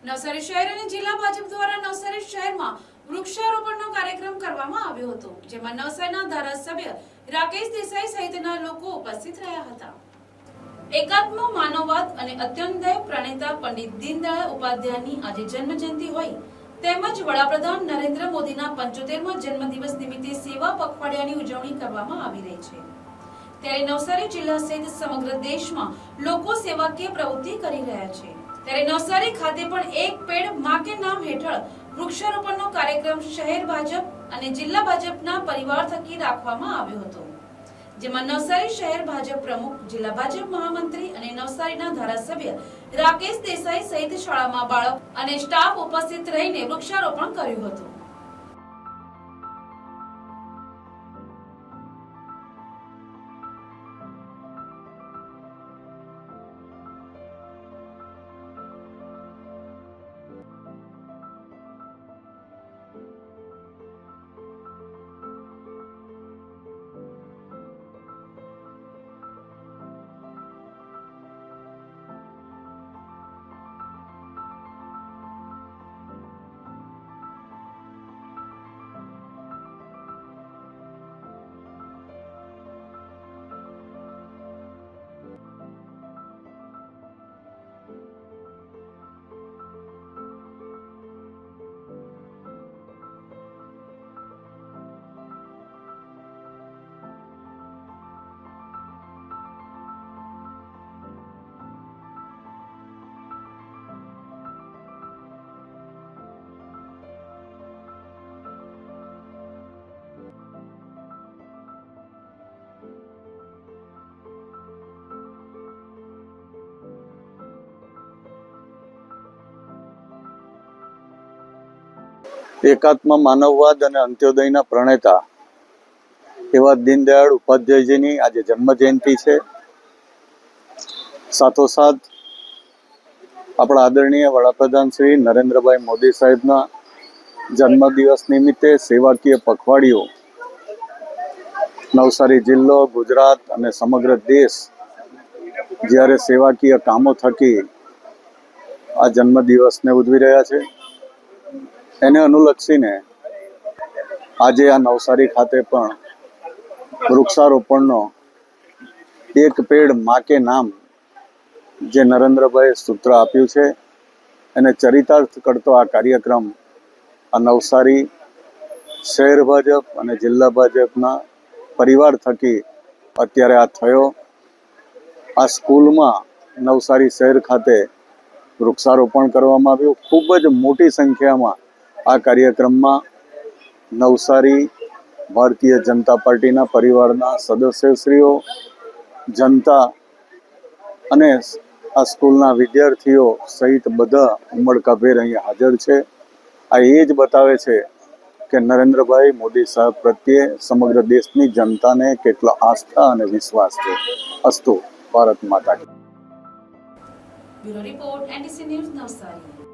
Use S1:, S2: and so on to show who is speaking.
S1: નવસારી શહેર અને જિલ્લા ભાજપ દ્વારા નવસારી શહેરમાં વૃક્ષારોપણનો કાર્યક્રમ કરવામાં આવ્યો હતો, જેમાં નવસારીના ધારાસભ્ય રાકેશ દેસાઈ સહિતના લોકો ઉપસ્થિત રહ્યા હતા. એકાત્મ માનવવાદ અને અત્યંતય પ્રણેતા પંડિત દીનદયાળ ઉપાધ્યાયની આજે જન્મજયંતિ હોય તેમજ વડાપ્રધાન નરેન્દ્ર મોદીના 75મા જન્મદિવસ નિમિત્તે સેવા પખવાડિયાની ઉજવણી કરવામાં આવી રહી છે. ત્યારે નવસારી જિલ્લા સહિત સમગ્ર દેશમાં લોકો સેવાકીય પ્રવૃત્તિ કરી રહ્યા છે. ત્યારે નવસારી ખાતે પણ એક પેડ માં કે નામ હેઠળ વૃક્ષારોપણનો કાર્યક્રમ શહેર ભાજપ અને જિલ્લા ભાજપના પરિવાર થકી રાખવામાં આવ્યો હતો, જેમાં નવસારી શહેર ભાજપ પ્રમુખ, જિલ્લા ભાજપ મહામંત્રી અને નવસારીના ધારાસભ્ય રાકેશ દેસાઈ સહિત શાળામાં બાળક અને સ્ટાફ ઉપસ્થિત રહીને વૃક્ષારોપણ કર્યું હતું.
S2: એકાત્મ માનવવાદ અને અંત્યોદયના પ્રણેતા એવા દીનદયાળ ઉપાધ્યાયજીની આજે જન્મ જયંતિ છે. સાથોસાથ આપણા આદરણીય વડાપ્રધાન શ્રી નરેન્દ્રભાઈ મોદી સાહેબના જન્મદિવસ નિમિત્તે સેવાકીય પખવાડિયું નવસારી જિલ્લો, ગુજરાત અને સમગ્ર દેશ જ્યારે સેવાકીય કામો થકી આ જન્મદિવસને ઉજવી રહ્યા છે, એને અનુલક્ષીને આજે આ નવસારી ખાતે પણ વૃક્ષારોપણનો એક પેડ માં કે નામ જે નરેન્દ્રભાઈ સૂત્ર આપ્યું છે એને ચરિતાર્થ કરતો આ કાર્યક્રમ આ નવસારી શહેર ભાજપ અને જિલ્લા ભાજપના પરિવાર થકી અત્યારે આ થયો. આ સ્કૂલમાં નવસારી શહેર ખાતે વૃક્ષારોપણ કરવામાં આવ્યું. ખૂબ જ મોટી સંખ્યામાં આ કાર્યક્રમમાં નવસારી ભારતીય જનતા પાર્ટીના પરિવારના સદસ્યશ્રીઓ, જનતા અને આ સ્કૂલના વિદ્યાર્થીઓ સહિત બધા ઉમળકાભેર અહીંયા હાજર છે. આ એ જ બતાવે છે કે નરેન્દ્રભાઈ મોદી સાહેબ પ્રત્યે સમગ્ર દેશની જનતાને કેટલો આસ્થા અને વિશ્વાસ છે. અસ્તુ ભારત માતા કી.
S1: Bureau report, NTC news, Navsari.